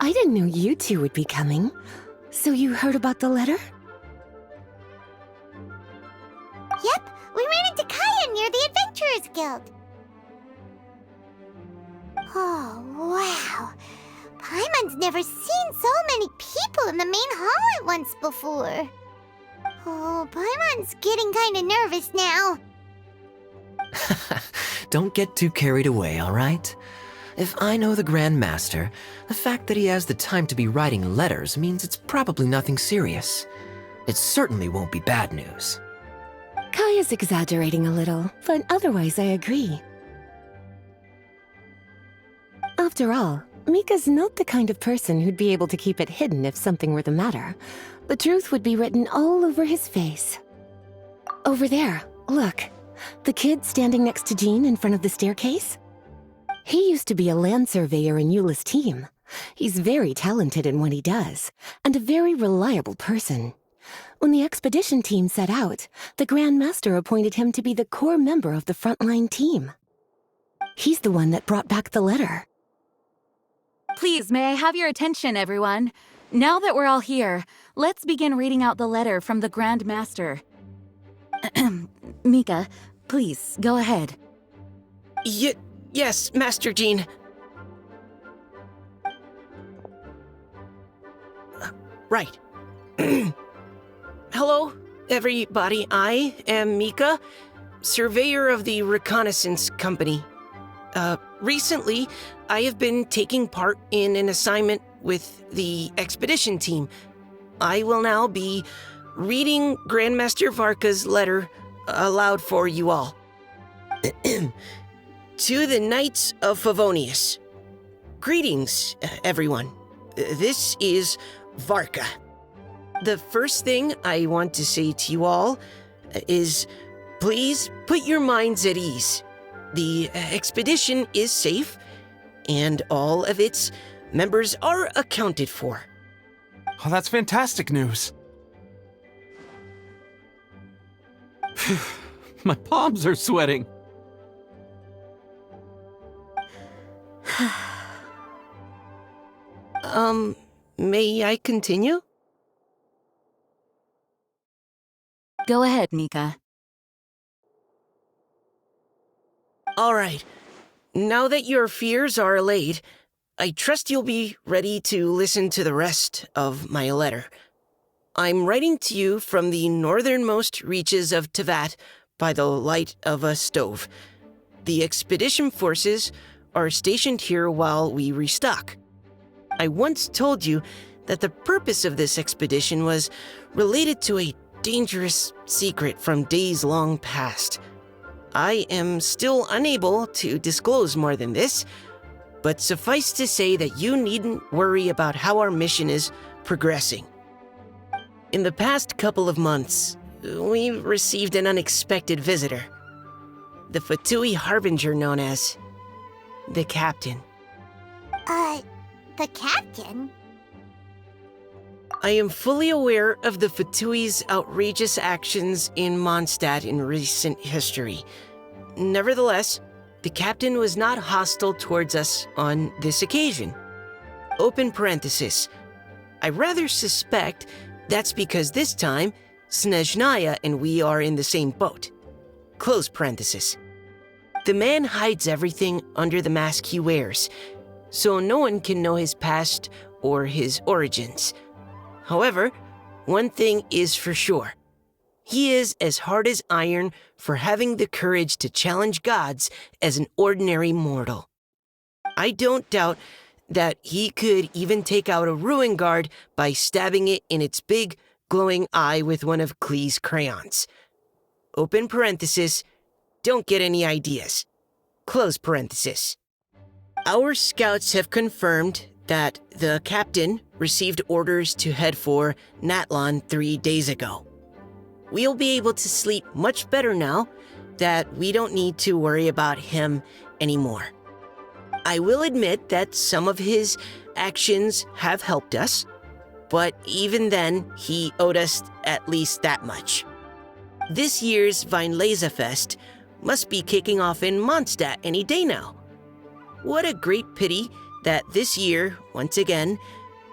I didn't know you two would be coming. So you heard about the letter? Yep, we ran into Kaya near the Adventurers Guild. Oh, wow. Paimon's never seen so many people in the main hall at once before. Oh, Paimon's getting kinda nervous now. Don't get too carried away, all right? If I know the Grand Master, the fact that he has the time to be writing letters means it's probably nothing serious. It certainly won't be bad news. Kaya's exaggerating a little, but otherwise I agree. After all, Mika's not the kind of person who'd be able to keep it hidden if something were the matter. The truth would be written all over his face. Over there, look. The kid standing next to Jean in front of the staircase? He used to be a land surveyor in Eula's team. He's very talented in what he does, and a very reliable person. When the expedition team set out, the Grand Master appointed him to be the core member of the frontline team. He's the one that brought back the letter. Please, may I have your attention, everyone? Now that we're all here, let's begin reading out the letter from the Grand Master. Mika, please, go ahead. Yes, Master Jean. Right. Hello, everybody. I am Mika, surveyor of the Reconnaissance Company. Recently, I have been taking part in an assignment with the expedition team. I will now be reading Grandmaster Varka's letter aloud for you all. To the Knights of Favonius. Greetings, everyone. This is Varka. The first thing I want to say to you all is, please put your minds at ease. The expedition is safe, and all of its members are accounted for. Oh, that's fantastic news. My palms are sweating. May I continue? Go ahead, Mika. All right. Now that your fears are allayed, I trust you'll be ready to listen to the rest of my letter. I'm writing to you from the northernmost reaches of Tevat by the light of a stove. The expedition forces are stationed here while we restock. I once told you that the purpose of this expedition was related to a dangerous secret from days long past. I am still unable to disclose more than this, but suffice to say that you needn't worry about how our mission is progressing. In the past couple of months, we received an unexpected visitor. The Fatui Harbinger known as the Captain. The Captain? I am fully aware of the Fatui's outrageous actions in Mondstadt in recent history. Nevertheless, the Captain was not hostile towards us on this occasion. Open parenthesis. I rather suspect that's because this time, Snezhnaya and we are in the same boat. Close parenthesis. The man hides everything under the mask he wears, so no one can know his past or his origins. However, one thing is for sure. He is as hard as iron for having the courage to challenge gods as an ordinary mortal. I don't doubt that he could even take out a ruin guard by stabbing it in its big, glowing eye with one of Klee's crayons. Open parenthesis, don't get any ideas. Close parenthesis. Our scouts have confirmed that the Captain received orders to head for Natlon 3 days ago. We'll be able to sleep much better now that we don't need to worry about him anymore. I will admit that some of his actions have helped us, but even then, he owed us at least that much. This year's Weinlesefest must be kicking off in Mondstadt any day now. What a great pity that this year, once again,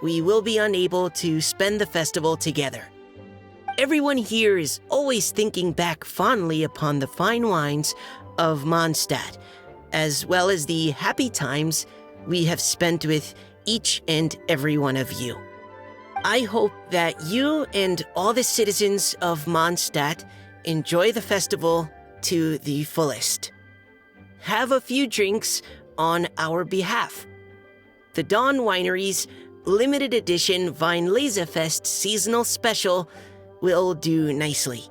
we will be unable to spend the festival together. Everyone here is always thinking back fondly upon the fine wines of Mondstadt, as well as the happy times we have spent with each and every one of you. I hope that you and all the citizens of Mondstadt enjoy the festival to the fullest. Have a few drinks on our behalf. The Dawn Winery's limited edition Weinlesefest seasonal special will do nicely.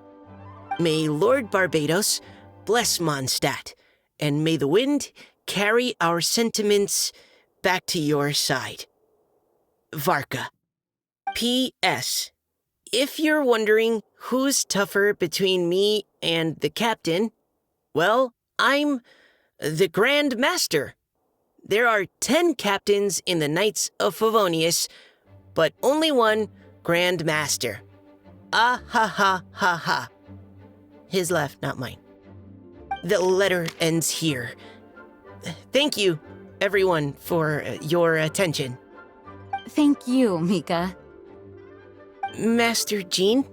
May Lord Barbados bless Mondstadt, and may the wind carry our sentiments back to your side. Varka. P.S. If you're wondering who's tougher between me and the captain, well, I'm the Grand Master. There are 10 captains in the Knights of Favonius, but only one Grand Master. Ah ha ha ha ha. His laugh, not mine. The letter ends here. Thank you, everyone, for your attention. Thank you, Mika. Master Jean,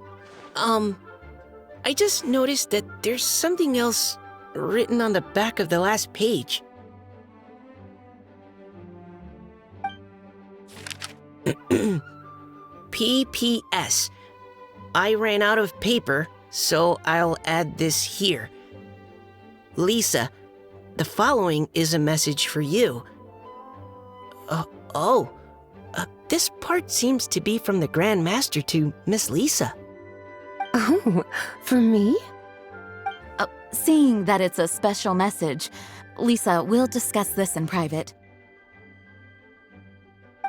I just noticed that there's something else written on the back of the last page. P.P.S. I ran out of paper, so I'll add this here. Lisa, the following is a message for you. This part seems to be from the Grand Master to Miss Lisa. Oh, for me? Seeing that it's a special message, Lisa, we'll discuss this in private.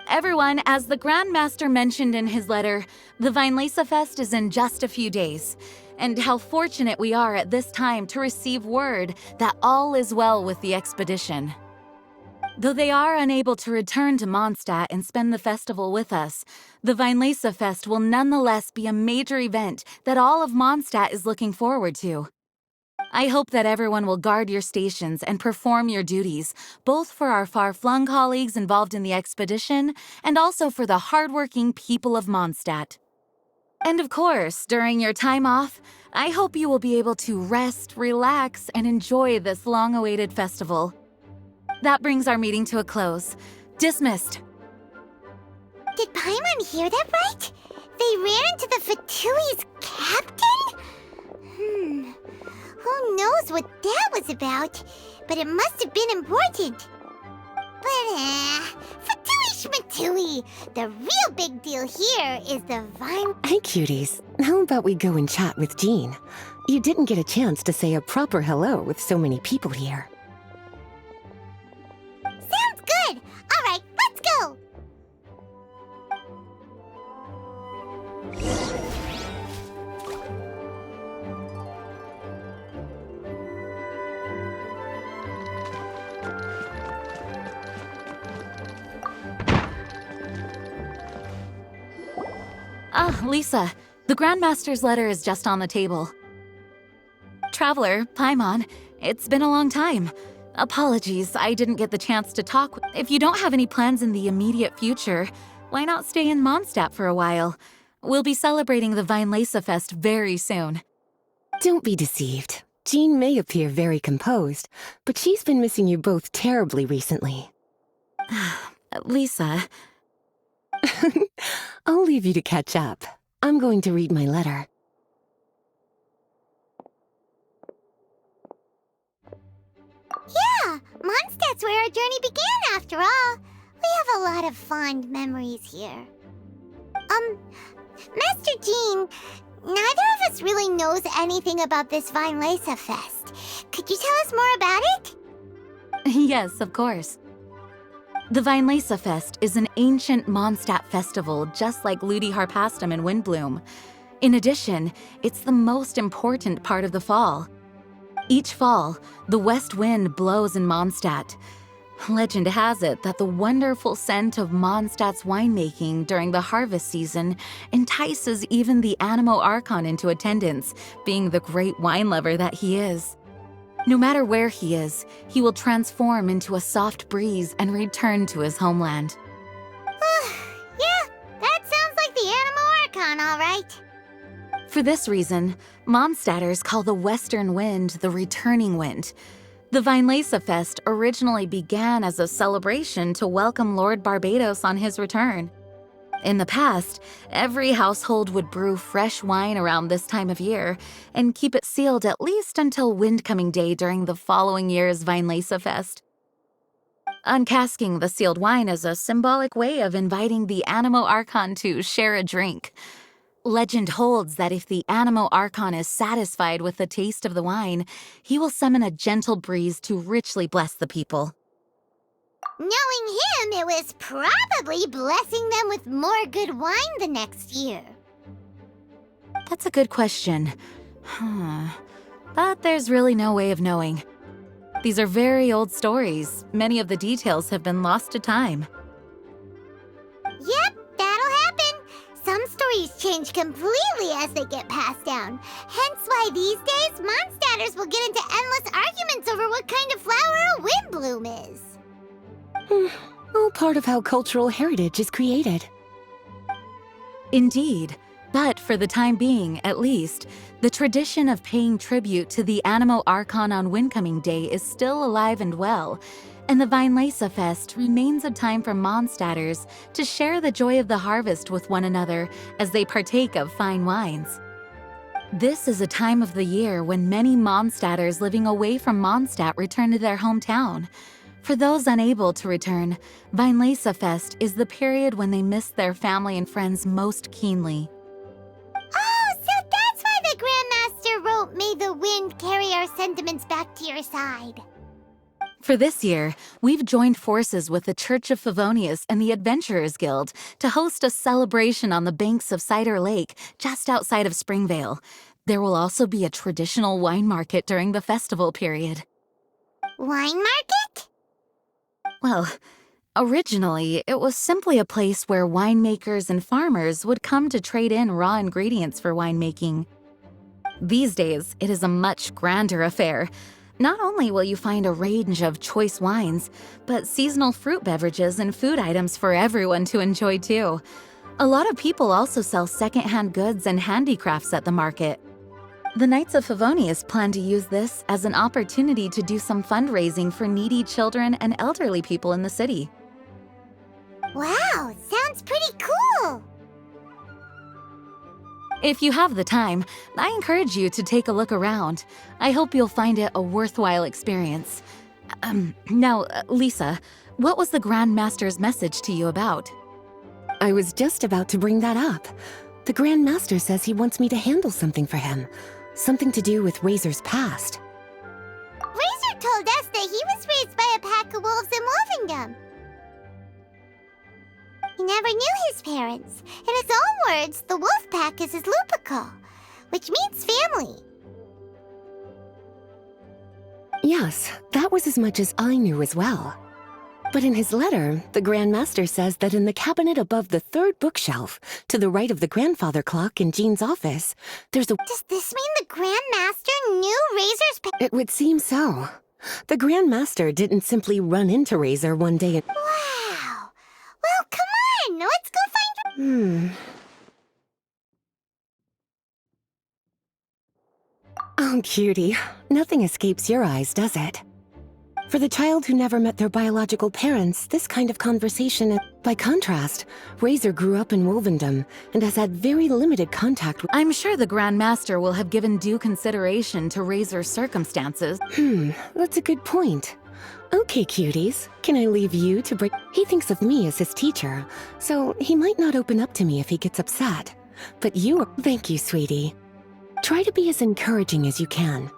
Everyone, as the Grand Master mentioned in his letter, the Weinlesefest is in just a few days, and how fortunate we are at this time to receive word that all is well with the expedition. Though they are unable to return to Mondstadt and spend the festival with us, the Weinlesefest will nonetheless be a major event that all of Mondstadt is looking forward to. I hope that everyone will guard your stations and perform your duties, both for our far-flung colleagues involved in the expedition and also for the hardworking people of Mondstadt. And of course, during your time off, I hope you will be able to rest, relax, and enjoy this long-awaited festival. That brings our meeting to a close. Dismissed. Did Paimon hear that right? They ran into the Fatui's captain? Who knows what that was about? But it must have been important. But, Fatui Schmatui! The real big deal here is the vine... Hey, cuties. How about we go and chat with Jean? You didn't get a chance to say a proper hello with so many people here. Sounds good! Alright, let's go! Lisa, the Grandmaster's letter is just on the table. Traveler, Paimon, it's been a long time. Apologies, I didn't get the chance to talk. If you don't have any plans in the immediate future, why not stay in Mondstadt for a while? We'll be celebrating the Weinlesefest very soon. Don't be deceived. Jean may appear very composed, but she's been missing you both terribly recently. Lisa... I'll leave you to catch up. I'm going to read my letter. Yeah, Mondstadt's where our journey began after all. We have a lot of fond memories here. Master Jean, neither of us really knows anything about this Weinlesefest. Could you tell us more about it? Yes, of course. The Weinlesefest is an ancient Mondstadt festival just like Ludi Harpastum and Windbloom. In addition, it's the most important part of the fall. Each fall, the west wind blows in Mondstadt. Legend has it that the wonderful scent of Mondstadt's winemaking during the harvest season entices even the Animo Archon into attendance, being the great wine lover that he is. No matter where he is, he will transform into a soft breeze and return to his homeland. Yeah, that sounds like the Animal Archon, all right. For this reason, Mondstadters call the western wind the returning wind. The Weinlese Fest originally began as a celebration to welcome Lord Barbados on his return. In the past, every household would brew fresh wine around this time of year and keep it sealed at least until Windcoming Day during the following year's Weinlese Fest. Uncasking the sealed wine is a symbolic way of inviting the Animo Archon to share a drink. Legend holds that if the Animo Archon is satisfied with the taste of the wine, he will summon a gentle breeze to richly bless the people. Knowing him, it was probably blessing them with more good wine the next year. That's a good question. But there's really no way of knowing. These are very old stories. Many of the details have been lost to time. Yep, that'll happen. Some stories change completely as they get passed down. Hence why these days, Mondstadters will get into endless arguments over what kind of flower a windbloom is. All part of how cultural heritage is created. Indeed. But for the time being, at least, the tradition of paying tribute to the Animo Archon on Windcoming Day is still alive and well, and the Weinlese Fest remains a time for Mondstadters to share the joy of the harvest with one another as they partake of fine wines. This is a time of the year when many Mondstadters living away from Mondstadt return to their hometown. For those unable to return, Weinlese Fest is the period when they miss their family and friends most keenly. Oh, so that's why the Grandmaster wrote, "May the wind carry our sentiments back to your side." For this year, we've joined forces with the Church of Favonius and the Adventurers Guild to host a celebration on the banks of Cider Lake just outside of Springvale. There will also be a traditional wine market during the festival period. Wine market? Well, originally, it was simply a place where winemakers and farmers would come to trade in raw ingredients for winemaking. These days, it is a much grander affair. Not only will you find a range of choice wines, but seasonal fruit beverages and food items for everyone to enjoy too. A lot of people also sell secondhand goods and handicrafts at the market. The Knights of Favonius plan to use this as an opportunity to do some fundraising for needy children and elderly people in the city. Wow, sounds pretty cool. If you have the time, I encourage you to take a look around. I hope you'll find it a worthwhile experience. Now, Lisa, what was the Grand Master's message to you about? I was just about to bring that up. The Grand Master says he wants me to handle something for him. Something to do with Razor's past. Razor told us that he was raised by a pack of wolves in Wolvendom. He never knew his parents. In his own words, the wolf pack is his lupical, which means family. Yes, that was as much as I knew as well. But in his letter, the Grand Master says that in the cabinet above the third bookshelf, to the right of the grandfather clock in Jean's office, there's a... Does this mean the Grand Master knew Razor's It would seem so. The Grand Master didn't simply run into Razor one day and... Wow! Well, come on! Let's go find... Oh, cutie. Nothing escapes your eyes, does it? For the child who never met their biological parents, this kind of conversation... By contrast, Razor grew up in Wolvendom and has had very limited contact with... I'm sure the Grand Master will have given due consideration to Razor's circumstances. That's a good point. Okay, cuties. Can I leave you to break... He thinks of me as his teacher, so he might not open up to me if he gets upset. But you are... Thank you, sweetie. Try to be as encouraging as you can.